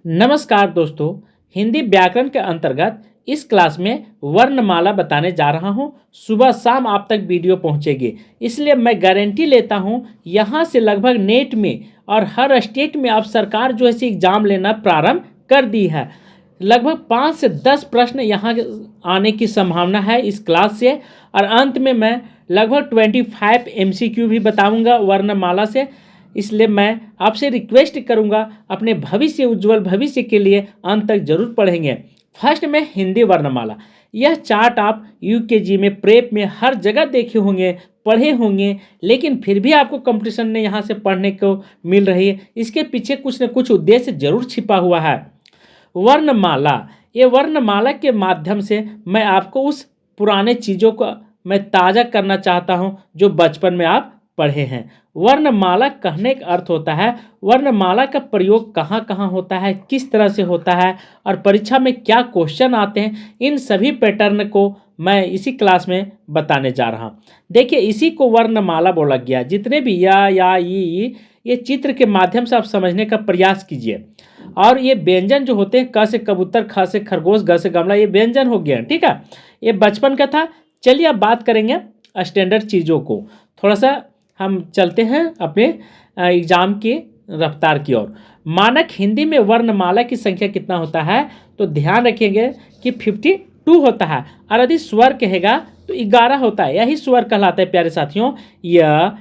नमस्कार दोस्तों। हिंदी व्याकरण के अंतर्गत इस क्लास में वर्णमाला बताने जा रहा हूं। सुबह शाम आप तक वीडियो पहुंचेगी, इसलिए मैं गारंटी लेता हूं यहां से लगभग नेट में और हर स्टेट में आप सरकार जो है एग्जाम लेना प्रारंभ कर दी है। लगभग 5 से 10 प्रश्न यहां आने की संभावना है इस क्लास से, और अंत में मैं लगभग 25 MCQ भी बताऊंगा वर्णमाला से। इसलिए मैं आपसे रिक्वेस्ट करूंगा अपने भविष्य उज्जवल भविष्य के लिए अंत तक जरूर पढ़ेंगे। फर्स्ट में हिंदी वर्णमाला। यह चार्ट आप UKG में प्रेप में हर जगह देखे होंगे, पढ़े होंगे, लेकिन फिर भी आपको कंपटीशन ने यहाँ से पढ़ने को मिल रही है। इसके पीछे कुछ न कुछ उद्देश्य जरूर छिपा हुआ है। वर्णमाला, ये वर्णमाला के माध्यम से मैं आपको उस पुराने चीज़ों को मैं ताज़ा करना चाहता हूँ जो बचपन में आप पढ़े हैं। वर्णमाला कहने का अर्थ होता है वर्णमाला का प्रयोग कहाँ कहाँ होता है, किस तरह से होता है, और परीक्षा में क्या क्वेश्चन आते हैं। इन सभी पैटर्न को मैं इसी क्लास में बताने जा रहा हूँ। देखिए, इसी को वर्णमाला बोला गया। जितने भी या ई, ये चित्र के माध्यम से आप समझने का प्रयास कीजिए। और ये व्यंजन जो होते हैं, क से कबूतर, ख से खरगोश, ग से गमला, ये व्यंजन हो गया। ठीक है, ये बचपन का था। चलिए अब बात करेंगे स्टैंडर्ड चीज़ों को। थोड़ा सा हम चलते हैं अपने एग्जाम की रफ्तार की ओर। मानक हिंदी में वर्णमाला की संख्या कितना होता है, तो ध्यान रखेंगे कि 52 होता है। और यदि स्वर कहेगा तो 11 होता है। यही स्वर कहलाता है प्यारे साथियों। या,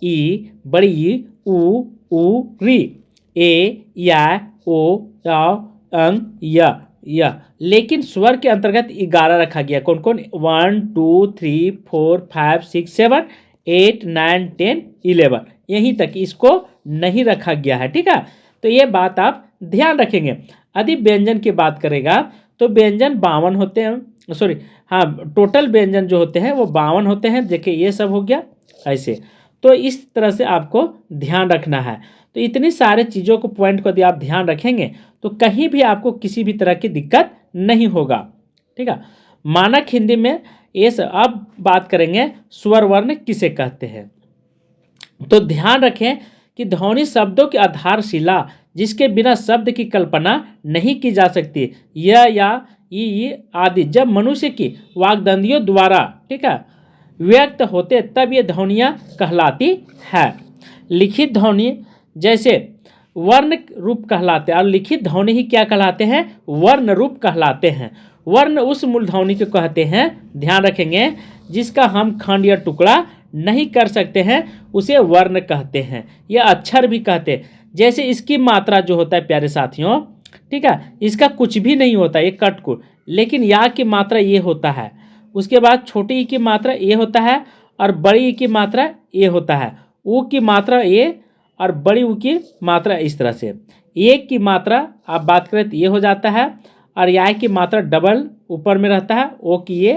ई, बड़ी ई, उ, री, ए, या, ओ, अंग, या। लेकिन स्वर के अंतर्गत 11 रखा गया। कौन कौन? 1 2 3 4 5 6 7 8 9 10 11, यहीं तक, इसको नहीं रखा गया है। ठीक है, तो ये बात आप ध्यान रखेंगे। यदि व्यंजन की बात करेगा तो व्यंजन 52 होते हैं। सॉरी, हाँ, टोटल व्यंजन जो होते हैं वो 52 होते हैं। देखिए, ये सब हो गया ऐसे। तो इस तरह से आपको ध्यान रखना है। तो इतनी सारे चीज़ों को, पॉइंट को यदि आप ध्यान रखेंगे तो कहीं भी आपको किसी भी तरह की दिक्कत नहीं होगा। ठीक है, मानक हिंदी में ये सब। अब बात करेंगे स्वर वर्ण किसे कहते हैं। तो ध्यान रखें कि ध्वनि शब्दों की आधारशिला, जिसके बिना शब्द की कल्पना नहीं की जा सकती। या ई आदि जब मनुष्य की वाग्दंदियों द्वारा, ठीक है, व्यक्त होते तब ये ध्वनियाँ कहलाती है। लिखित ध्वनि जैसे वर्ण रूप कहलाते हैं, और लिखित ध्वनि ही क्या कहलाते हैं? वर्ण रूप कहलाते हैं। वर्ण उस मूल ध्वनि को कहते हैं, ध्यान रखेंगे, जिसका हम खंड या टुकड़ा नहीं कर सकते हैं, उसे वर्ण कहते हैं। या अक्षर भी कहते हैं। जैसे इसकी मात्रा जो होता है प्यारे साथियों, ठीक है, इसका कुछ भी नहीं होता, ये कटकुट। लेकिन या की मात्रा ये होता है। उसके बाद छोटी ई की मात्रा ये होता है, और बड़ी ई की मात्रा ये होता है। ऊ की मात्रा ये, और बड़ी ऊ की मात्रा इस तरह से। एक की मात्रा आप बात करें तो ये हो जाता है, और या की मात्रा डबल ऊपर में रहता है, ओ की ये।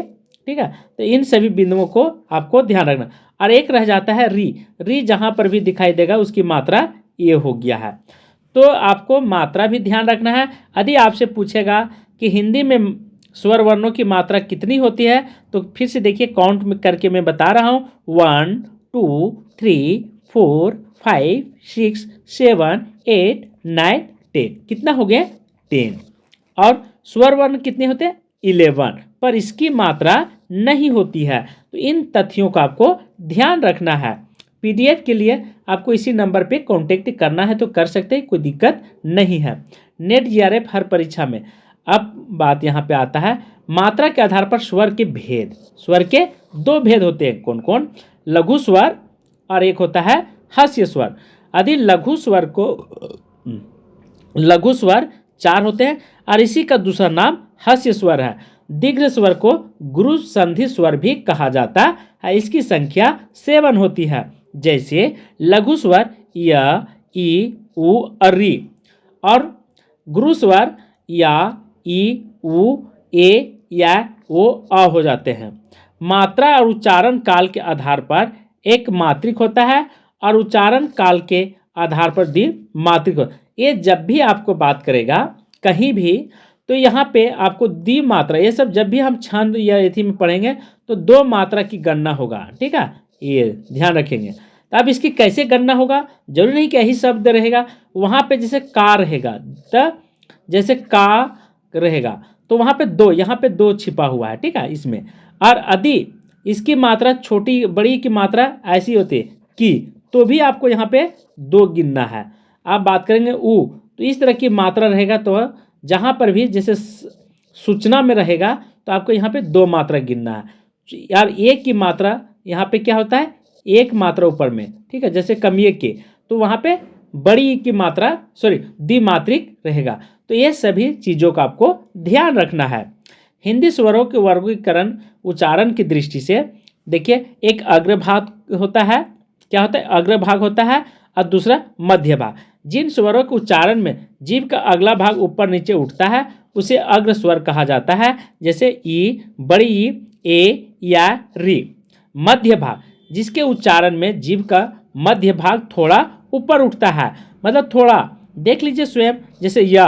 ठीक है, तो इन सभी बिंदुओं को आपको ध्यान रखना। और एक रह जाता है री जहाँ पर भी दिखाई देगा उसकी मात्रा ये हो गया है। तो आपको मात्रा भी ध्यान रखना है। यदि आपसे पूछेगा कि हिंदी में स्वर वर्णों की मात्रा कितनी होती है, तो फिर से देखिए, काउंट करके मैं बता रहा हूँ। 1 2 3 4 5 6 7 8 9 10। कितना हो गया? 10। और स्वर वर्ण कितने होते हैं? 11, पर इसकी मात्रा नहीं होती है। तो इन तथ्यों का आपको ध्यान रखना है। PDF के लिए आपको इसी नंबर पे कांटेक्ट करना है तो कर सकते हैं, कोई दिक्कत नहीं है। नेट JRF हर परीक्षा में। अब बात यहाँ पे आता है मात्रा के आधार पर स्वर के भेद। स्वर के 2 भेद होते हैं। कौन कौन? लघु स्वर और एक होता है हास्य स्वर। यदि लघु स्वर 4 होते हैं, और इसी का दूसरा नाम हास्य स्वर है। दीर्घ स्वर को गुरु संधि स्वर भी कहा जाता है। इसकी संख्या 7 होती है। जैसे लघु स्वर य, ई, उ और री, और गुरु स्वर या, ई, उ, ए, या, ओ, अ हो जाते हैं। मात्रा और उच्चारण काल के आधार पर एक मात्रिक होता है, और उच्चारण काल के आधार पर द्विमात्रिक। ये जब भी आपको बात करेगा कहीं भी, तो यहाँ पे आपको द्विमात्रा, ये सब जब भी हम छंद या एथी में पढ़ेंगे तो 2 मात्रा की गणना होगा। ठीक है, ये ध्यान रखेंगे। तो अब इसकी कैसे गणना होगा? जरूरी नहीं कि यही शब्द रहेगा, वहाँ पे जैसे का रहेगा, त जैसे का रहेगा तो वहाँ पे दो, यहाँ पे दो छिपा हुआ है, ठीक है इसमें। और यदि इसकी मात्रा छोटी बड़ी की मात्रा ऐसी होती है कि, तो भी आपको यहाँ पे दो गिनना है। आप बात करेंगे उ, तो इस तरह की मात्रा रहेगा, तो जहाँ पर भी जैसे सूचना में रहेगा तो आपको यहाँ पे दो मात्रा गिनना है यार। एक की मात्रा यहाँ पे क्या होता है, एक मात्रा ऊपर में, ठीक है, जैसे कमिए के, तो वहाँ पे बड़ी की मात्रा द्विमात्रिक रहेगा। तो ये सभी चीज़ों का आपको ध्यान रखना है। हिंदी स्वरों के वर्गीकरण उच्चारण की दृष्टि से देखिए, एक अग्रभाग होता है, क्या होता है, अग्रभाग होता है, और दूसरा मध्य भाग। जिन स्वरों के उच्चारण में जीभ का अगला भाग ऊपर नीचे उठता है उसे अग्र स्वर कहा जाता है, जैसे ई, बड़ी ई, ए या री। मध्य भाग, जिसके उच्चारण में जीभ का मध्य भाग थोड़ा ऊपर उठता है, मतलब थोड़ा देख लीजिए स्वयं, जैसे य।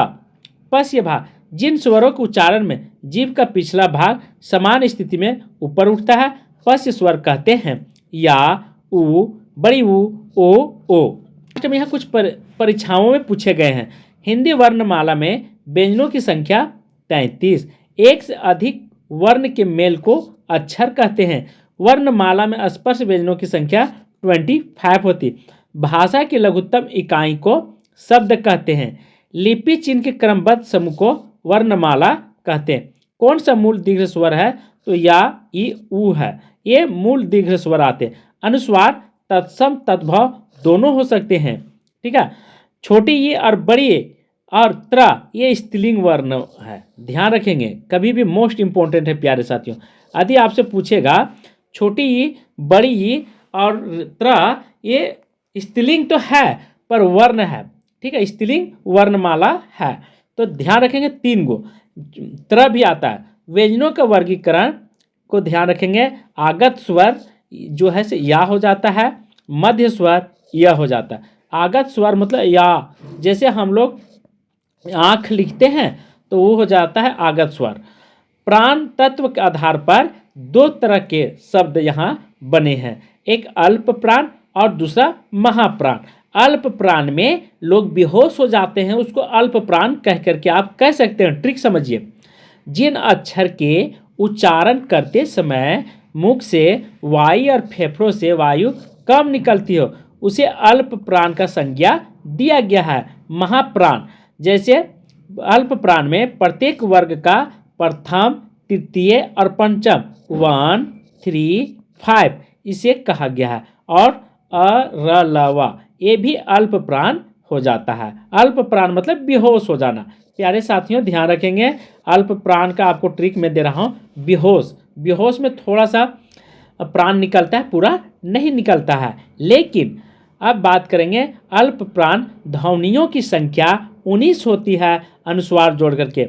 पश्य भाग, जिन स्वरों के उच्चारण में जीभ का पिछला भाग समान स्थिति में ऊपर उठता है, पश्य स्वर कहते हैं। या, उ, बड़ी उ, ओ। यहाँ कुछ परीक्षाओं में पूछे गए हैं। हिंदी वर्णमाला में व्यंजनों की संख्या 33। एक से अधिक वर्ण के मेल को अक्षर कहते हैं। वर्णमाला में स्पर्श व्यंजनों की संख्या 25 होती। भाषा की लघुत्तम इकाई को शब्द कहते हैं। लिपि चिन्ह के क्रमबद्ध समूह को वर्णमाला कहते हैं। कौन सा मूल दीर्घ स्वर है, तो या, ई, उ है, ये मूल दीर्घ स्वर आते हैं। अनुस्वार तत्सम तद्भव दोनों हो सकते हैं, ठीक है। छोटी ई और बड़ी ए और त्र ये स्त्रीलिंग वर्ण है, ध्यान रखेंगे, कभी भी मोस्ट इंपॉर्टेंट है प्यारे साथियों। यदि आपसे पूछेगा छोटी ई, बड़ी ई और त्र ये स्त्रीलिंग तो है पर वर्ण है, ठीक है, स्त्रीलिंग वर्णमाला है, तो ध्यान रखेंगे। 3 गो त्र भी आता है। व्यंजनों का वर्गीकरण को ध्यान रखेंगे। आगत स्वर जो है से या हो जाता है, मध्य स्वर य हो जाता है। आगत स्वर मतलब या, जैसे हम लोग आँख लिखते हैं तो वो हो जाता है आगत स्वर। प्राण तत्व के आधार पर 2 तरह के शब्द यहाँ बने हैं, एक अल्प प्राण और दूसरा महाप्राण। अल्प प्राण में लोग बेहोश हो जाते हैं, उसको अल्प प्राण कह करके आप कह सकते हैं। ट्रिक समझिए, जिन अक्षर के उच्चारण करते समय मुख से वायु और फेफड़ों से वायु कम निकलती हो उसे अल्प प्राण का संज्ञा दिया गया है। महाप्राण, जैसे अल्प प्राण में प्रत्येक वर्ग का प्रथम, तृतीय और पंचम 1, 3, 5 इसे कहा गया है। और अरलवा ये भी अल्प प्राण हो जाता है। अल्प प्राण मतलब बेहोश हो जाना। प्यारे साथियों ध्यान रखेंगे, अल्प प्राण का आपको ट्रिक में दे रहा हूँ। बेहोश में थोड़ा सा प्राण निकलता है, पूरा नहीं निकलता है। लेकिन अब बात करेंगे अल्प प्राण ध्वनियों की संख्या 19 होती है अनुस्वार जोड़ करके,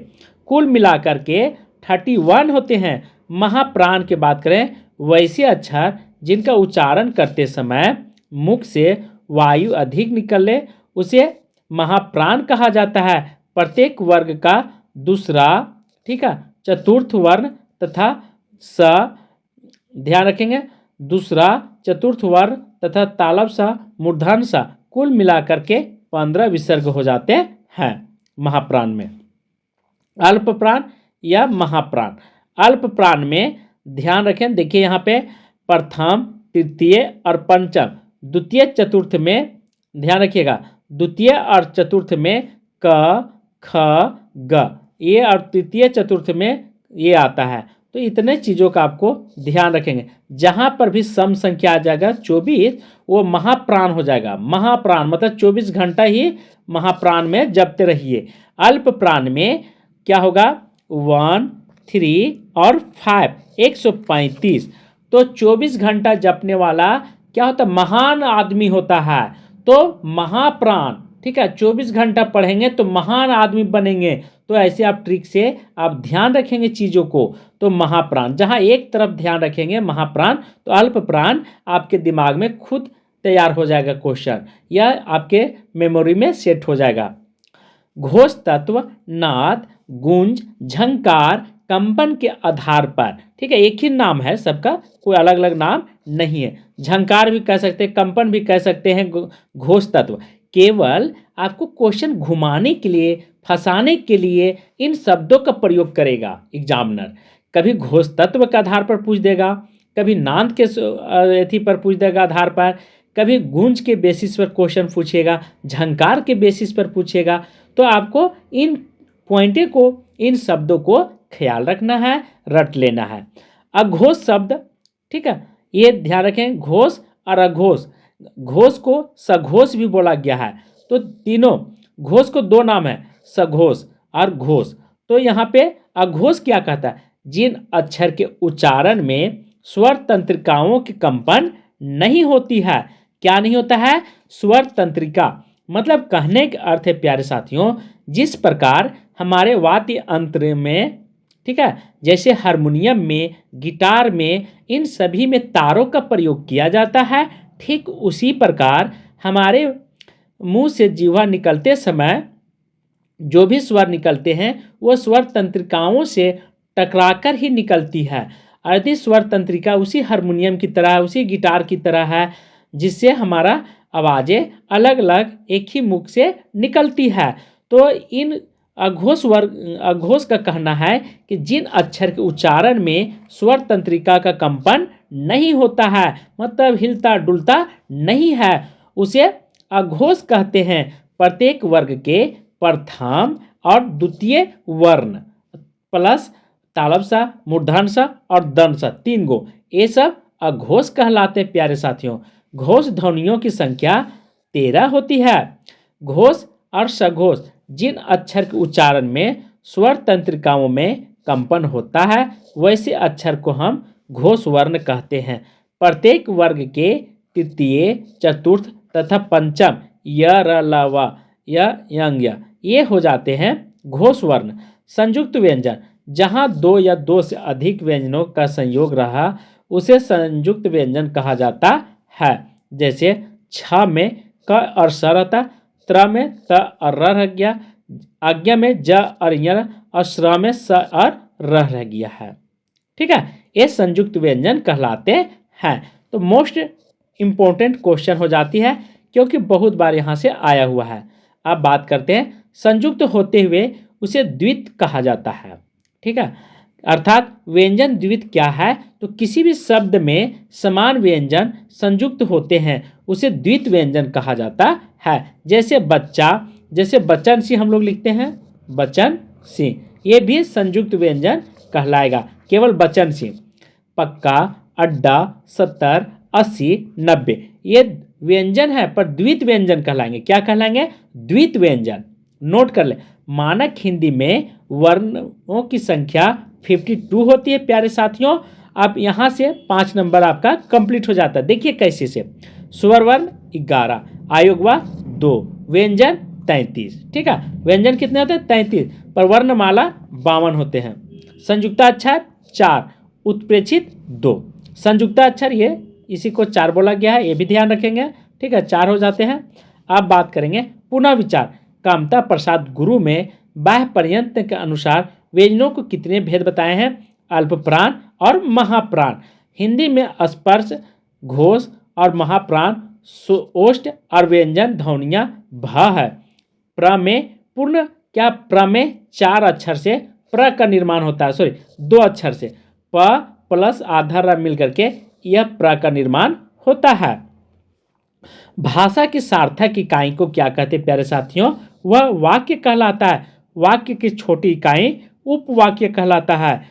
कुल मिलाकर के 31 होते हैं। महाप्राण की बात करें, वैसे अक्षर जिनका उच्चारण करते समय मुख से वायु अधिक निकले उसे महाप्राण कहा जाता है। प्रत्येक वर्ग का दूसरा, ठीक है, चतुर्थ वर्ण तथा स, ध्यान रखेंगे, दूसरा चतुर्थ वर्ण तथा तालब सा, मूर्धन सा, कुल मिलाकर के 15 विसर्ग हो जाते हैं महाप्राण में। अल्प प्राण या महाप्राण। अल्प प्राण में ध्यान रखें, देखिए यहाँ पे प्रथम, तृतीय और पंचम, द्वितीय चतुर्थ में ध्यान रखिएगा, द्वितीय और चतुर्थ में क, ख, ग, ये और तृतीय चतुर्थ में ये आता है। तो इतने चीज़ों का आपको ध्यान रखेंगे। जहाँ पर भी सम संख्या आ जाएगा 24 वो महाप्राण हो जाएगा। महाप्राण मतलब 24 घंटा ही महाप्राण में जपते रहिए। अल्प प्राण में क्या होगा, 1, 3 और 5 135। तो 24 घंटा जपने वाला क्या होता है, महान आदमी होता है। तो महाप्राण, ठीक है, 24 घंटा पढ़ेंगे तो महान आदमी बनेंगे। तो ऐसे आप ट्रिक से आप ध्यान रखेंगे चीज़ों को। तो महाप्राण, जहाँ एक तरफ ध्यान रखेंगे महाप्राण, तो अल्प प्राण आपके दिमाग में खुद तैयार हो जाएगा क्वेश्चन, या आपके मेमोरी में सेट हो जाएगा। घोष तत्व नाद, गुंज, झंकार, कंपन के आधार पर, ठीक है, एक ही नाम है सबका, कोई अलग अलग नाम नहीं है। झंकार भी कह सकते हैं, कंपन भी कह सकते हैं, घोष तत्व केवल आपको क्वेश्चन घुमाने के लिए, फंसाने के लिए इन शब्दों का प्रयोग करेगा एग्जामिनर। कभी घोष तत्व के आधार पर पूछ देगा, कभी नांद के एथी पर पूछ देगा आधार पर, कभी गूंज के बेसिस पर क्वेश्चन पूछेगा, झंकार के बेसिस पर पूछेगा। तो आपको इन पॉइंटे को, इन शब्दों को ख्याल रखना है, रट लेना है। अघोष शब्द, ठीक है, ये ध्यान रखें, घोष और अघोष। घोष को सघोष भी बोला गया है। तो तीनों घोष को दो नाम है, सघोष और घोष। तो यहाँ पे अघोष क्या कहता है, जिन अक्षर के उच्चारण में स्वर तंत्रिकाओं की कंपन नहीं होती है। क्या नहीं होता है, स्वर तंत्रिका। मतलब कहने के अर्थ है प्यारे साथियों, जिस प्रकार हमारे वाद्य यंत्र में, ठीक है, जैसे हारमोनियम में, गिटार में, इन सभी में तारों का प्रयोग किया जाता है, ठीक उसी प्रकार हमारे मुंह से जीवा निकलते समय जो भी स्वर निकलते हैं वो स्वर तंत्रिकाओं से टकराकर ही निकलती है। यदि स्वर तंत्रिका उसी हारमोनियम की तरह, उसी गिटार की तरह है, जिससे हमारा आवाज़ें अलग अलग एक ही मुख से निकलती है। तो इन अघोष का कहना है कि जिन अक्षर के उच्चारण में स्वर तंत्रिका का कंपन नहीं होता है, मतलब हिलता डुलता नहीं है, उसे अघोष कहते हैं। प्रत्येक वर्ग के प्रथम और द्वितीय वर्ण प्लस तालब सा, मूर्धन सा और दंड सा, 3 गो, ये सब अघोष कहलाते हैं प्यारे साथियों। घोष ध्वनियों की संख्या 13 होती है। घोष और सघोष, जिन अक्षर के उच्चारण में स्वर तंत्रिकाओं में कंपन होता है, वैसे अक्षर को हम घोष वर्ण कहते हैं। प्रत्येक वर्ग के तृतीय, चतुर्थ तथा पंचम य, र, ल, व, य, यंग, य, ये हो जाते हैं घोष वर्ण। संयुक्त व्यंजन, जहाँ 2 या 2 से अधिक व्यंजनों का संयोग रहा उसे संयुक्त व्यंजन कहा जाता है। जैसे छ में क और स रहता, त्र में त और र रह गया, आज्ञा में ज और य और श्र में स और र रह गया है। ठीक है, ये संयुक्त व्यंजन कहलाते हैं। तो मोस्ट इम्पोर्टेंट क्वेश्चन हो जाती है, क्योंकि बहुत बार यहाँ से आया हुआ है। अब बात करते हैं, संयुक्त होते हुए उसे द्वित कहा जाता है। ठीक है, अर्थात व्यंजन द्वित क्या है, तो किसी भी शब्द में समान व्यंजन संयुक्त होते हैं उसे द्वित व्यंजन कहा जाता है। जैसे बच्चा, जैसे बचन सी हम लोग लिखते हैं, बचन सी, ये भी संयुक्त व्यंजन कहलाएगा, केवल बचन सी। पक्का, अड्डा, 70, 80, 90 ये व्यंजन है, पर द्वित व्यंजन कहलाएंगे। क्या कहलाएंगे? द्वित व्यंजन। नोट कर ले, मानक हिंदी में वर्णों की संख्या 52 होती है प्यारे साथियों। अब यहाँ से 5 नंबर आपका कंप्लीट हो जाता है। देखिए कैसे से, स्वर वर्ण 11, आयोगवा 2, व्यंजन 33। ठीक है, व्यंजन कितने होते हैं? 33, पर वर्णमाला 52 होते हैं। संयुक्ताक्षर 4, उत्प्रेक्षित 2। संयुक्ताक्षर ये इसी को 4 बोला गया है, ये भी ध्यान रखेंगे। ठीक है, 4 हो जाते हैं। अब बात करेंगे पुनः विचार। कामता प्रसाद गुरु में बाह्य पर्यंत के अनुसार व्यंजनों को कितने भेद बताए हैं? अल्प प्राण और महाप्राण। हिंदी में स्पर्श, घोष और महाप्राण, ओष्ठ और व्यंजन ध्वनियाँ भ है। प्र में पूर्ण, क्या प्र में 4 अक्षर से प्र का निर्माण होता है, सॉरी 2 अक्षर से, प प्लस आधा र मिल करके यह प्र का निर्माण होता है। भाषा की सार्थक इकाई को क्या कहते हैं प्यारे साथियों? वह वाक्य कहलाता है। वाक्य की छोटी इकाई उपवाक्य कहलाता है।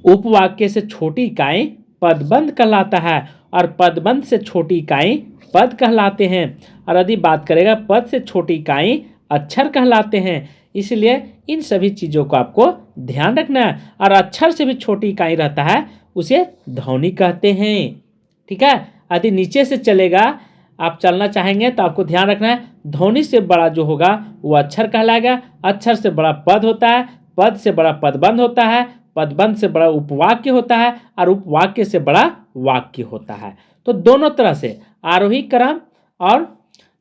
उपवाक्य से छोटी इकाई पदबंध कहलाता है, और पदबंध से छोटी इकाई पद कहलाते हैं। और यदि बात करेगा पद से छोटी इकाई अक्षर कहलाते हैं। इसलिए इन सभी चीज़ों को आपको ध्यान रखना है। और अक्षर से भी छोटी इकाई रहता है उसे ध्वनि कहते हैं। ठीक है, यदि नीचे से चलेगा, आप चलना चाहेंगे तो आपको ध्यान रखना है, ध्वनि से बड़ा जो होगा वो अक्षर कहलाएगा, अक्षर से बड़ा पद होता है, पद से बड़ा पदबंध होता है, पदबंध से बड़ा उपवाक्य होता है, और उपवाक्य से बड़ा वाक्य होता है। तो दोनों तरह से आरोही क्रम और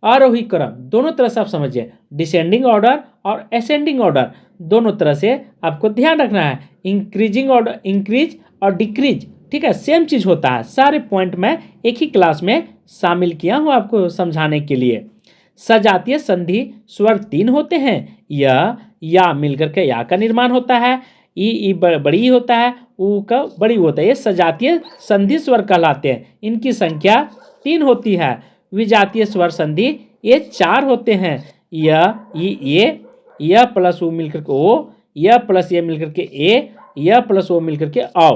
आरोही क्रम दोनों तरह से आप समझिए, डिसेंडिंग ऑर्डर और असेंडिंग ऑर्डर दोनों तरह से आपको ध्यान रखना है। इंक्रीजिंग ऑर्डर, इंक्रीज और डिक्रीज, ठीक है, सेम चीज़ होता है। सारे पॉइंट मैं एक ही क्लास में शामिल किया हूँ आपको समझाने के लिए। सजातीय संधि स्वर 3 होते हैं। या मिलकर के या का निर्माण होता है। ई बड़ी होता है, ऊ का बड़ी होता है। ये सजातीय संधि स्वर कहलाते हैं। इनकी संख्या 3 होती है। विजातीय स्वर संधि ये 4 होते हैं। य प्लस ऊ मिलकर के ओ, य प्लस ये मिलकर के ए, य प्लस ओ मिलकर के औ।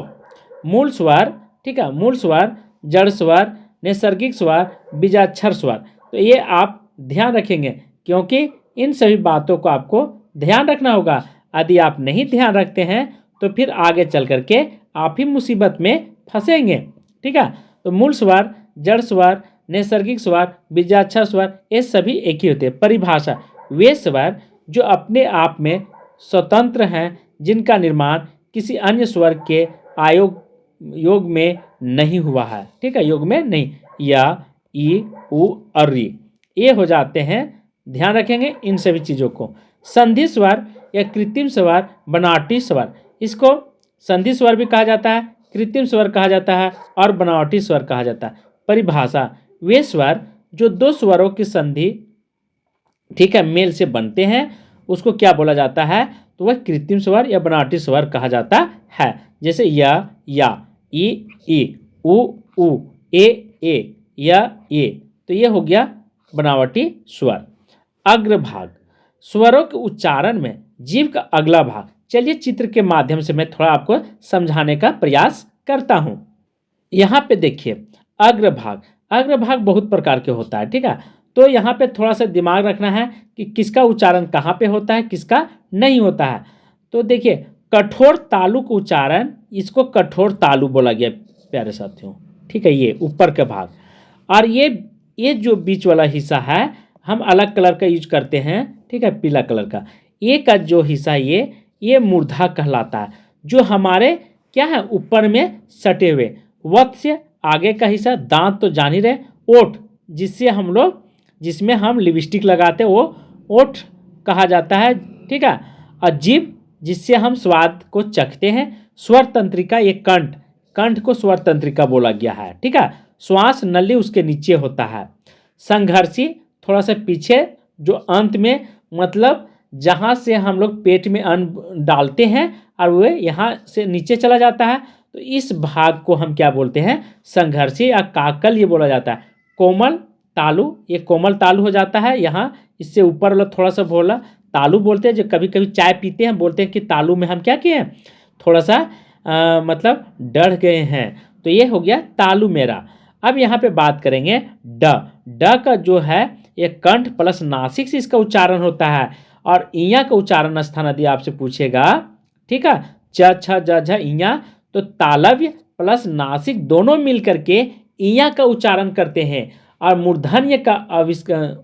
मूल स्वर, ठीक है, मूल स्वर, जड़ स्वर, नैसर्गिक स्वर, बीजाक्षर स्वर। तो ये आप ध्यान रखेंगे, क्योंकि इन सभी बातों को आपको ध्यान रखना होगा। यदि आप नहीं ध्यान रखते हैं तो फिर आगे चल करके आप ही मुसीबत में फंसेंगे। ठीक है, तो मूल स्वर, जड़ स्वर, नैसर्गिक स्वर, बीजाक्षर स्वर, ये सभी एक ही होते हैं। परिभाषा, वे स्वर जो अपने आप में स्वतंत्र हैं, जिनका निर्माण किसी अन्य स्वर के योग में नहीं हुआ है। ठीक है, योग में नहीं। या, ई, उ और री, ये हो जाते हैं। ध्यान रखेंगे इन सभी चीज़ों को। संधि स्वर या कृत्रिम स्वर, बनावटी स्वर, इसको संधि स्वर भी कहा जाता है, कृत्रिम स्वर कहा जाता है और बनावटी स्वर कहा जाता है। परिभाषा, वे स्वर जो दो स्वरों की संधि, ठीक है, मेल से बनते हैं, उसको क्या बोला जाता है? तो वह कृत्रिम स्वर या बनावटी स्वर कहा जाता है। जैसे या, ई, उ, ए, ये, तो ये हो गया बनावटी स्वर। अग्रभाग, स्वरों के उच्चारण में जीभ का अगला भाग। चलिए चित्र के माध्यम से मैं थोड़ा आपको समझाने का प्रयास करता हूं। यहाँ पे देखिए, अग्रभाग बहुत प्रकार के होता है। ठीक है, तो यहाँ पे थोड़ा सा दिमाग रखना है कि किसका उच्चारण कहाँ पे होता है, किसका नहीं होता है। तो देखिए, कठोर तालु का उच्चारण, इसको कठोर तालु बोला गया प्यारे साथियों। ठीक है, ये ऊपर का भाग, और ये जो बीच वाला हिस्सा है, हम अलग कलर का यूज करते हैं। ठीक है, पीला कलर का। ये का जो हिस्सा, ये मूर्धा कहलाता है, जो हमारे क्या है, ऊपर में सटे हुए। वक्त से आगे का हिस्सा, दांत तो जान ही रहे, ओठ, जिसमें हम लिपस्टिक लगाते हैं, वो ओठ कहा जाता है। ठीक है, और जीभ, जिससे हम स्वाद को चखते हैं। स्वर तंत्रिका, ये कंठ को स्वर तंत्रिका बोला गया है। ठीक है, श्वास नली उसके नीचे होता है। संघर्षी, थोड़ा सा पीछे, जो अंत में, मतलब जहाँ से हम लोग पेट में अन्न डालते हैं और वह यहाँ से नीचे चला जाता है, तो इस भाग को हम क्या बोलते हैं? संघर्षी या काकल ये बोला जाता है। कोमल तालु, ये कोमल तालु हो जाता है। यहाँ इससे ऊपर वाला थोड़ा सा बोला तालु बोलते हैं। जो कभी कभी चाय पीते हैं, बोलते हैं कि तालु में हम क्या किए हैं, थोड़ा सा मतलब डर गए हैं। तो ये हो गया तालु मेरा। अब यहाँ पे बात करेंगे ड का जो है, ये कंठ प्लस नासिक से इसका उच्चारण होता है। और इया का उच्चारण स्थान यदि आपसे पूछेगा, ठीक है, च, छ, ज, झ, इया, तो तालव्य प्लस नासिक दोनों मिलकर के इया का उच्चारण करते हैं। और मूर्धन्य का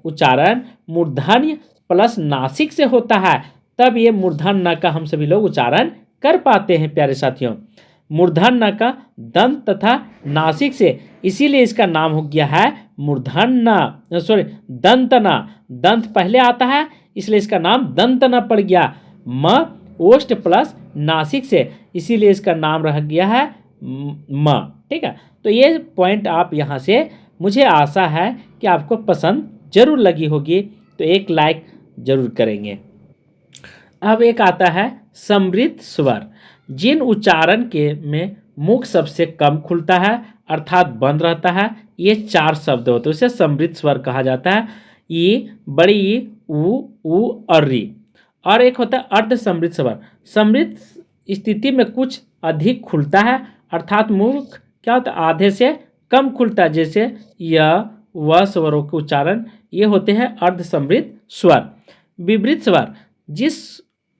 उच्चारण मूर्धन्य प्लस नासिक से होता है, तब ये मूर्धन्य का हम सभी लोग उच्चारण कर पाते हैं प्यारे साथियों। मूर्धन्य का दंत तथा नासिक से, इसीलिए इसका नाम हो गया है मूर्धन्य, दंतना। दंत पहले आता है, इसलिए इसका नाम दंतना पड़ गया। म ओष्ठ प्लस नासिक से, इसीलिए इसका नाम रह गया है म। ठीक है, तो ये पॉइंट आप यहाँ से, मुझे आशा है कि आपको पसंद जरूर लगी होगी, तो एक लाइक जरूर करेंगे। अब एक आता है समृद्ध स्वर, जिन उच्चारण के में मुख सबसे कम खुलता है, अर्थात बंद रहता है। ये 4 शब्द होते हैं, उसे समृद्ध स्वर कहा जाता है। ई, बड़ी ई, उ और री। और एक होता है अर्ध समृद्ध स्वर। समृद्ध स्थिति में कुछ अधिक खुलता है, अर्थात मुख क्या होता है, आधे से कम खुलता है। जैसे य, व स्वरों के उच्चारण ये होते हैं अर्ध समृद्ध स्वर। विवृत स्वर, जिस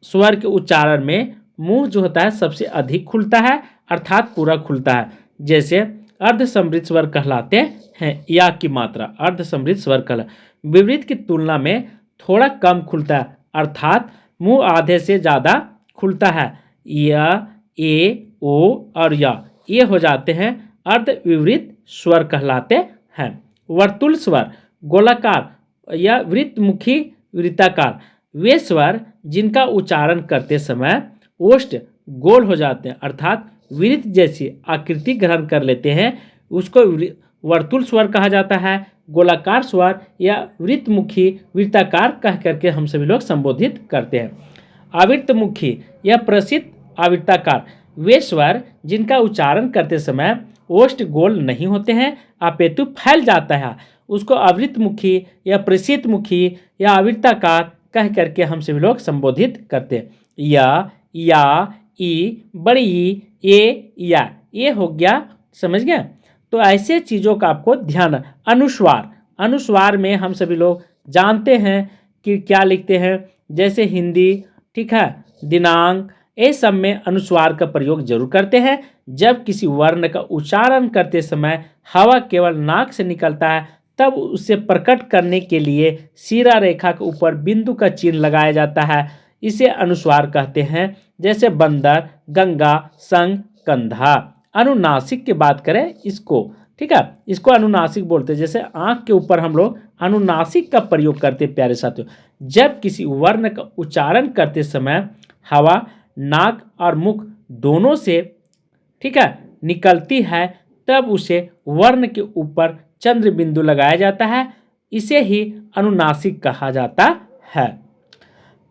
स्वर के उच्चारण में मुंह जो होता है सबसे अधिक खुलता है, अर्थात पूरा खुलता है। जैसे अर्ध समृद्ध स्वर कहलाते हैं। या की मात्रा अर्ध समृद्ध स्वर कहलाते। विवृत की तुलना में थोड़ा कम खुलता है, अर्थात मुंह आधे से ज़्यादा खुलता है। य, ए, ओ और या, ये हो जाते हैं अर्ध विवृत स्वर कहलाते हैं। वर्तुल स्वर, गोलाकार या वृत्तमुखी, वृत्ताकार, वे स्वर जिनका उच्चारण करते समय ओष्ठ गोल हो जाते हैं, अर्थात वृत्त जैसी आकृति ग्रहण कर लेते हैं, उसको वर्तुल स्वर कहा जाता है। गोलाकार स्वर या वृत्तमुखी, वृत्ताकार कह करके हम सभी लोग संबोधित करते हैं। आवृत्तमुखी या प्रसिद्ध आवृत्ताकार वे स्वर जिनका उच्चारण करते समय ओष्ठ गोल नहीं होते हैं अपितु फैल जाता है, उसको आवृत्तमुखी या प्रसिद्धमुखी या आवृत्ताकार कह करके हम सभी लोग संबोधित करते हैं। या, ई, बड़ी ई, या, ये हो गया, समझ गए। तो ऐसे चीज़ों का आपको ध्यान, अनुस्वार में हम सभी लोग जानते हैं कि क्या लिखते हैं, जैसे हिंदी, ठीक है, दिनांक, ये सब में अनुस्वार का प्रयोग जरूर करते हैं। जब किसी वर्ण का उच्चारण करते समय हवा केवल नाक से निकलता है तब उसे प्रकट करने के लिए शिरा रेखा के ऊपर बिंदु का चिन्ह लगाया जाता है, इसे अनुस्वार कहते हैं। जैसे बंदर, गंगा, संग, कंधा। अनुनासिक की बात करें इसको, ठीक है, इसको अनुनासिक बोलते हैं। जैसे आंख के ऊपर हम लोग अनुनासिक का प्रयोग करते हैं प्यारे साथियों। जब किसी वर्ण का उच्चारण करते समय हवा नाक और मुख दोनों से, ठीक है, निकलती है तब उसे वर्ण के ऊपर चंद्र बिंदु लगाया जाता है, इसे ही अनुनासिक कहा जाता है।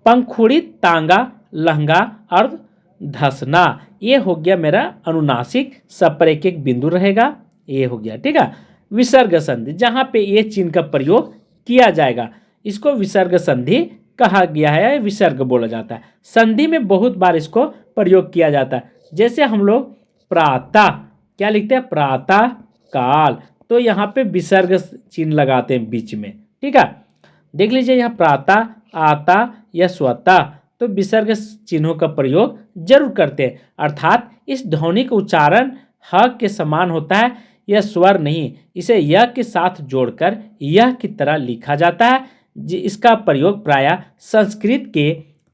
पंखुड़ी, तांगा, लहंगा और धसना, ये हो गया मेरा अनुनासिक, सब पर एक एक बिंदु रहेगा, ये हो गया, ठीक है। विसर्ग संधि, जहाँ पे ये चिन्ह का प्रयोग किया जाएगा इसको विसर्ग संधि कहा गया है, विसर्ग बोला जाता है। संधि में बहुत बार इसको प्रयोग किया जाता है। जैसे हम लोग प्रातः क्या लिखते हैं, प्रातः काल, तो यहाँ पे विसर्ग चिन्ह लगाते हैं बीच में, ठीक है। देख लीजिए यहाँ प्रातः, आता या स्वतः, तो विसर्ग चिन्हों का प्रयोग जरूर करते हैं। अर्थात इस ध्वनि का उच्चारण ह के समान होता है, यह स्वर नहीं, इसे यह के साथ जोड़कर यह की तरह लिखा जाता है। इसका प्रयोग प्रायः संस्कृत के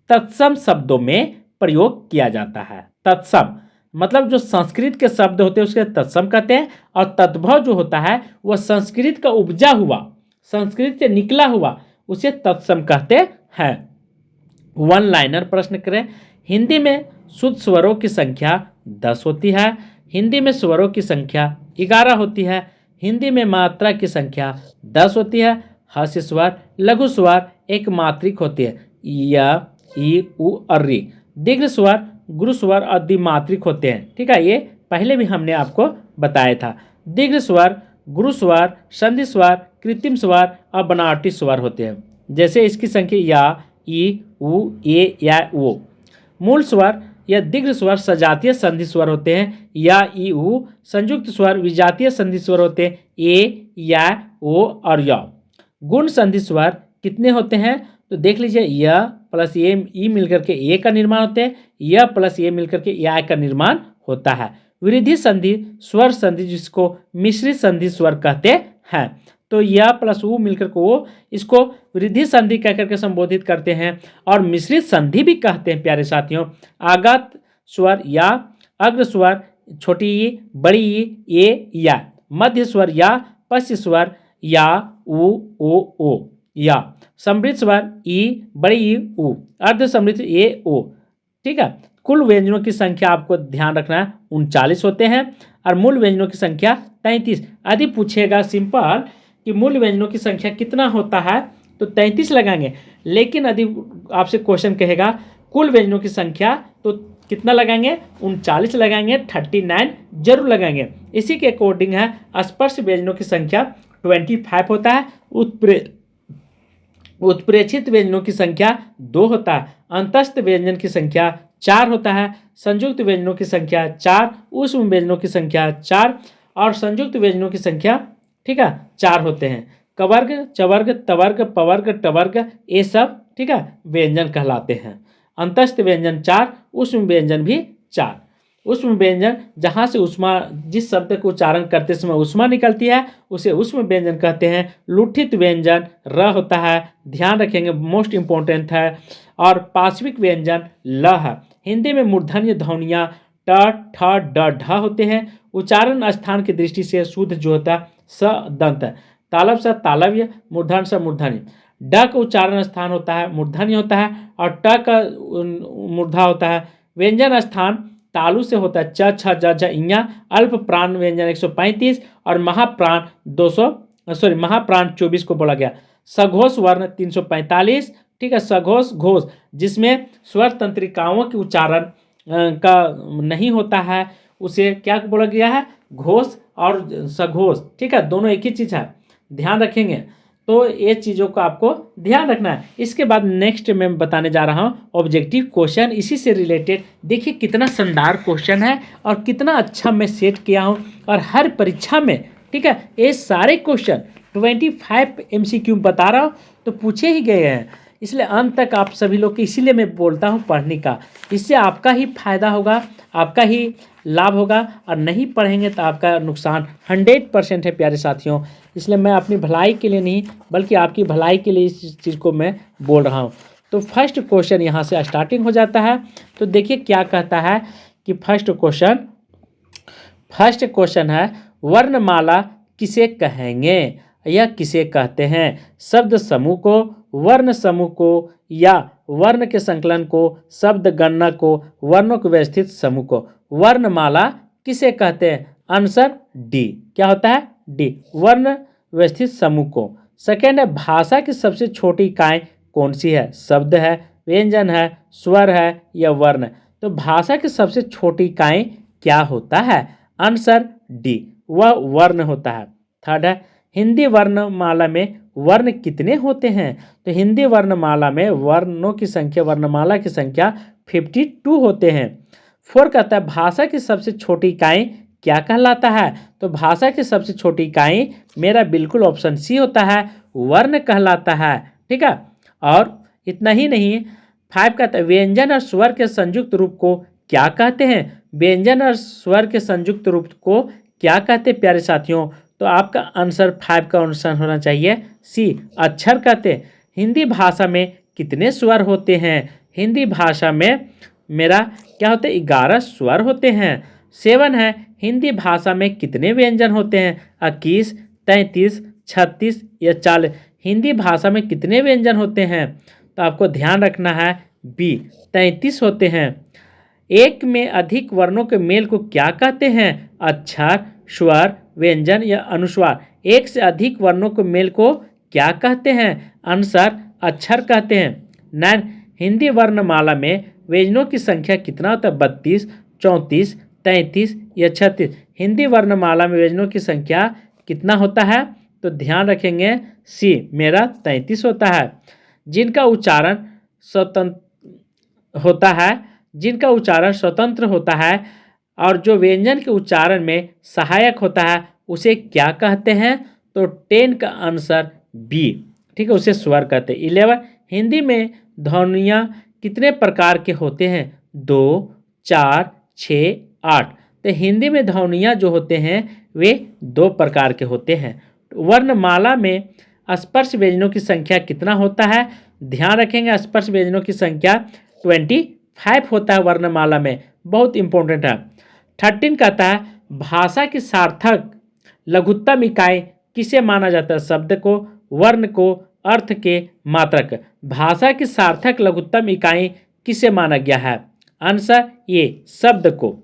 तत्सम शब्दों में प्रयोग किया जाता है। तत्सम मतलब जो संस्कृत के शब्द होते हैं उसके तत्सम कहते हैं, और तद्भव जो होता है वह संस्कृत का उपजा हुआ, संस्कृत से निकला हुआ, उसे तत्सम कहते हैं। वन लाइनर प्रश्न करें, हिंदी में शुद्ध स्वरों की संख्या 10 होती है, हिंदी में स्वरों की संख्या 11 होती है, हिंदी में मात्रा की संख्या 10 होती है। हास्य स्वर, लघु स्वर एक मात्रिक होती है, य, ई, उ और री। दीर्घ स्वर, गुरु स्वर और द्विमात्रिक होते हैं, ठीक है, ये पहले भी हमने आपको बताया था। दीर्घ स्वर, गुरु स्वर, संधि स्वर, कृत्रिम स्वर और बनावटी स्वर होते हैं। जैसे इसकी संख्या या, ई, उ, ए, या, ओ। मूल स्वर या दीर्घ स्वर सजातीय संधि स्वर होते हैं, या, ई, उ। संयुक्त स्वर विजातीय संधि स्वर होते हैं, ए, या, ओ और या। गुण संधि स्वर कितने होते हैं, तो देख लीजिए, य प्लस ए, ई मिलकर के ए का निर्माण होते हैं, य प्लस ए मिलकर के या का निर्माण होता है। वृद्धि संधि स्वर संधि जिसको मिश्रित संधि स्वर कहते हैं, तो य प्लस उ मिलकर के ओ, इसको वृद्धि संधि कह करके संबोधित करते हैं, और मिश्रित संधि भी कहते हैं प्यारे साथियों। आगत स्वर या, अग्र स्वर छोटी ई, बड़ी ई, ए, या। मध्य स्वर या, पश्च स्वर या, उ, ओ, या। समृद्ध स्वर ई, बड़ी ई, उ। अर्ध समृद्ध ए, ओ, ठीक है। कुल व्यंजनों की संख्या आपको ध्यान रखना है 39 होते हैं, और मूल व्यंजनों की संख्या 33। यदि पूछेगा सिंपल कि मूल व्यंजनों की संख्या कितना होता है, तो 33 लगाएंगे। लेकिन यदि आपसे क्वेश्चन कहेगा कुल व्यंजनों की संख्या, तो कितना लगाएंगे, 39 लगाएंगे, 39 जरूर लगाएंगे। इसी के अकॉर्डिंग है स्पर्श व्यंजनों की संख्या 25 होता है, उत्प्रेक्षित व्यंजनों की संख्या 2 होता है, अंतस्थ व्यंजन की संख्या 4 होता है, संयुक्त व्यंजनों की संख्या 4, ऊष्म व्यंजनों की संख्या 4 और संयुक्त व्यंजनों की संख्या, ठीक है, 4 होते हैं। कवर्ग, चवर्ग, तवर्ग, पवर्ग, टवर्ग, ये सब, ठीक है, व्यंजन कहलाते हैं। अंतस्थ व्यंजन 4, ऊष्म व्यंजन भी 4। ऊष्म व्यंजन जहाँ से उष्मा, जिस शब्द को उच्चारण करते समय उष्मा निकलती है उसे ऊष्म व्यंजन कहते हैं। लुठित व्यंजन र होता है, ध्यान रखेंगे, मोस्ट इंपॉर्टेंट है। और पार्श्विक व्यंजन ल है। हिंदी में मूर्धन्य ध्वनियाँ ट, ठ, ड, ढ होते हैं। उच्चारण स्थान की दृष्टि से शुद्ध जो होता है स दंत है। तालब स तालव्य, मूर्धन स मूर्धन्य। ड का उच्चारण स्थान होता है मूर्धन्य होता है, और ट का मूर्धा होता है। व्यंजन स्थान तालु से होता है च, छ, ज, झ, इया। अल्प प्राण व्यंजन 135 और महाप्राण 200 सॉरी महाप्राण 24 को बोला गया। सघोष वर्ण 345, ठीक है। सघोष घोष जिसमें स्वर तंत्रिकाओं के उच्चारण का नहीं होता है उसे क्या बोला गया है, घोष और सघोष, ठीक है, दोनों एक ही चीज़ है, ध्यान रखेंगे। तो ये चीज़ों को आपको ध्यान रखना है। इसके बाद नेक्स्ट मैं बताने जा रहा हूँ ऑब्जेक्टिव क्वेश्चन, इसी से रिलेटेड। देखिए कितना शानदार क्वेश्चन है और कितना अच्छा मैं सेट किया हूँ, और हर परीक्षा में, ठीक है, ये सारे क्वेश्चन 25 MCQ बता रहा हूँ तो पूछे ही गए हैं, इसलिए अंत तक आप सभी लोग की, इसीलिए मैं बोलता हूँ पढ़ने का। इससे आपका ही फायदा होगा, आपका ही लाभ होगा, और नहीं पढ़ेंगे तो आपका नुकसान 100% है प्यारे साथियों। इसलिए मैं अपनी भलाई के लिए नहीं बल्कि आपकी भलाई के लिए इस चीज़ को मैं बोल रहा हूँ। तो फर्स्ट क्वेश्चन यहाँ से स्टार्टिंग हो जाता है। तो देखिए क्या कहता है कि फर्स्ट क्वेश्चन है, वर्णमाला किसे कहेंगे या किसे कहते हैं? शब्द समूह को, वर्ण समूह को, या वर्ण के संकलन को, शब्द गणना को, वर्णों के व्यवस्थित समूह को। वर्णमाला किसे कहते हैं? Answer D. क्या होता है? डी, वर्ण व्यवस्थित समूह को। सेकेंड है, भाषा की सबसे छोटी इकाई कौन सी है? शब्द है, व्यंजन है, स्वर है, या वर्ण? तो भाषा की सबसे छोटी इकाई क्या होता है? आंसर डी, वह वर्ण होता है। थर्ड है, हिंदी वर्णमाला में वर्ण कितने होते हैं? तो हिंदी वर्णमाला में वर्णों की संख्या, वर्णमाला की संख्या 52 होते हैं। फोर कहता है, भाषा की सबसे छोटी इकाई क्या कहलाता है? तो भाषा की सबसे छोटी इकाई मेरा बिल्कुल ऑप्शन सी होता है, वर्ण कहलाता है, ठीक है। और इतना ही नहीं, 5 कहता है, व्यंजन और स्वर के संयुक्त रूप को क्या कहते हैं? व्यंजन और स्वर के संयुक्त रूप को क्या कहते हैं प्यारे साथियों? तो आपका आंसर 5 का आंसर होना चाहिए सी, अक्षर कहते हैं। हिंदी भाषा में कितने स्वर होते हैं? हिंदी भाषा में मेरा क्या होते हैं? 11 स्वर होते हैं। 7 है, हिंदी भाषा में कितने व्यंजन होते हैं? 21, 33, 36 या 40? हिंदी भाषा में कितने व्यंजन होते हैं? तो आपको ध्यान रखना है बी, 33 होते हैं। एक में अधिक वर्णों के मेल को क्या कहते हैं? अक्षर, स्वर, व्यंजन या अनुस्वार? एक से अधिक वर्णों के मेल को क्या कहते हैं? आंसर अक्षर कहते हैं। 9, हिंदी वर्णमाला में व्यंजनों की संख्या कितना होता है? 32, 34, 33 या 36? हिंदी वर्णमाला में व्यंजनों की संख्या कितना होता है? तो ध्यान रखेंगे सी, मेरा 33 होता है। जिनका उच्चारण स्वतंत्र होता है और जो व्यंजन के उच्चारण में सहायक होता है उसे क्या कहते हैं? तो 10 का आंसर बी, ठीक है, उसे स्वर कहते हैं। 11, हिंदी में ध्वनियाँ कितने प्रकार के होते हैं? 2, 4, 6, 8? तो हिंदी में ध्वनियाँ जो होते हैं वे 2 प्रकार के होते हैं। वर्णमाला में स्पर्श व्यंजनों की संख्या कितना होता है? ध्यान रखेंगे, स्पर्श व्यंजनों की संख्या 25 होता है वर्णमाला में, बहुत इंपॉर्टेंट है। 13 कहता है, भाषा की सार्थक लघुत्तम इकाई किसे माना जाता है? शब्द को, वर्ण को, अर्थ के, मात्रक? भाषा की सार्थक लघुत्तम इकाई किसे माना गया है? आंसर ये, शब्द को।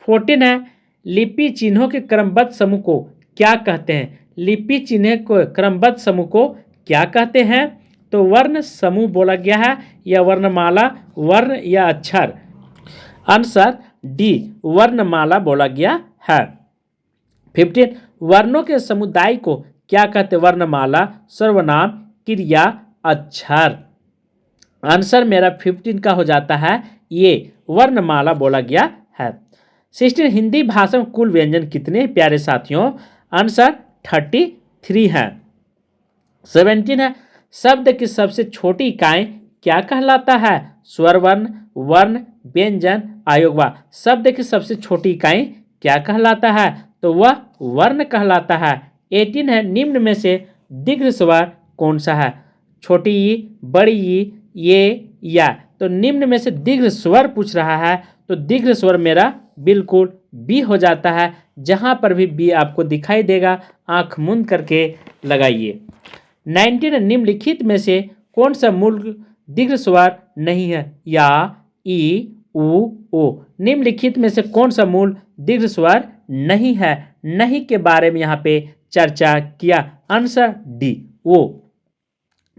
14 है, लिपि चिन्हों के क्रमबद्ध समूह को क्या कहते हैं? लिपि चिन्ह को क्रमबद्ध समूह को क्या कहते हैं? तो वर्ण समूह बोला गया है, या वर्णमाला, वर्ण या अक्षर? आंसर डी, वर्णमाला बोला गया है। 15, वर्णों के समुदाय को क्या कहते हैं? वर्णमाला, सर्वनाम, क्रिया, अक्षर? आंसर मेरा 15 का हो जाता है ये, वर्णमाला बोला गया है। 16, हिंदी भाषा में कुल व्यंजन कितने प्यारे साथियों? आंसर 33 है। 17 है, शब्द की सबसे छोटी इकाई क्या कहलाता है? स्वर वर्ण, वर्ण, व्यंजन, आयोगवा? शब्द की सबसे छोटी इकाई क्या कहलाता है? तो वह वर्ण कहलाता है। 18 है, निम्न में से दीर्घ स्वर कौन सा है? छोटी ई, बड़ी ई, ये, या? तो निम्न में से दीर्घ स्वर पूछ रहा है, तो दीर्घ स्वर मेरा बिल्कुल बी हो जाता है। जहाँ पर भी बी आपको दिखाई देगा आंख मूंद करके लगाइए। 19, निम्नलिखित में से कौन सा मूल दीर्घ स्वर नहीं है? या, ई, उ, ओ? निम्नलिखित में से कौन सा मूल दीर्घ स्वर नहीं है? नहीं के बारे में यहाँ पे चर्चा किया? Answer D O.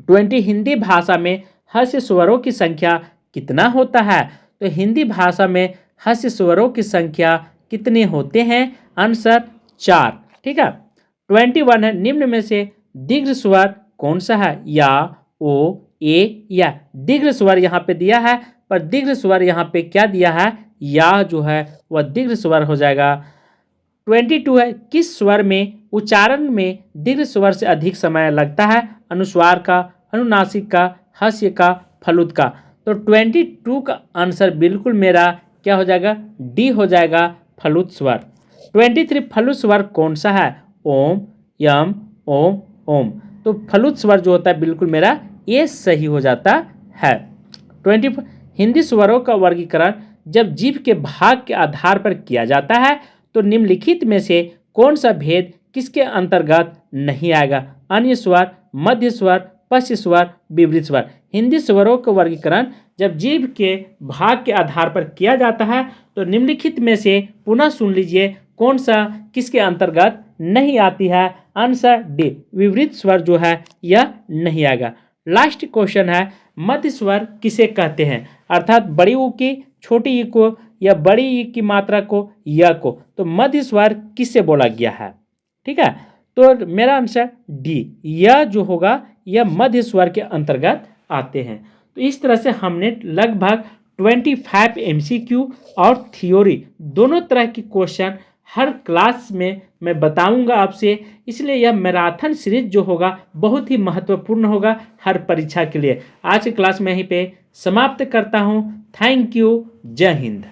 20 हिंदी भाषा में हास्य स्वरों की संख्या कितना होता है? तो हिंदी भाषा में हास्य स्वरों की संख्या कितने होते हैं? आंसर 4। ठीक है। 21 है, निम्न में से दीर्घ स्वर कौन सा है? या, ओ, ए या? दीर्घ स्वर यहाँ पे दिया है, पर दीर्घ स्वर यहाँ पे क्या दिया है? या जो है वह दीर्घ स्वर हो जाएगा। 22 है, किस स्वर में उच्चारण में दीर्घ स्वर से अधिक समय लगता है? अनुस्वार का, अनुनासिक का, हास्य का, फलुत का? तो 22 का आंसर बिल्कुल मेरा क्या हो जाएगा? डी हो जाएगा, फलुत स्वर। 23 फलुत स्वर कौन सा है? ओम, यम, ओम, ओम। तो फलुत स्वर जो होता है बिल्कुल मेरा ये सही हो जाता है। 24 हिंदी स्वरों का वर्गीकरण जब जीभ के भाग के आधार पर किया जाता है तो निम्नलिखित में से कौन सा भेद किसके अंतर्गत नहीं आएगा? अन्य स्वर, मध्य स्वर, पश्च स्वर, विवृत स्वर। हिंदी स्वरों का वर्गीकरण जब जीभ के भाग के आधार पर किया जाता है तो निम्नलिखित में से पुनः सुन लीजिए कौन सा किसके अंतर्गत नहीं आती है? आंसर डी, विवृत स्वर जो है यह नहीं आएगा। लास्ट क्वेश्चन है, मध्य स्वर किसे कहते हैं? अर्थात बड़ी ऊ की छोटी ई को या बड़ी ई की मात्रा को, य को। तो मध्य स्वर किससे बोला गया है? ठीक है, तो मेरा आंसर डी, यह जो होगा यह मध्य स्वर के अंतर्गत आते हैं। तो इस तरह से हमने लगभग 25 एमसीक्यू और थ्योरी दोनों तरह की क्वेश्चन हर क्लास में मैं बताऊंगा आपसे, इसलिए यह मैराथन सीरीज जो होगा बहुत ही महत्वपूर्ण होगा हर परीक्षा के लिए। आज की क्लास में यहीं पे समाप्त करता हूं। Thank you. जय हिंद।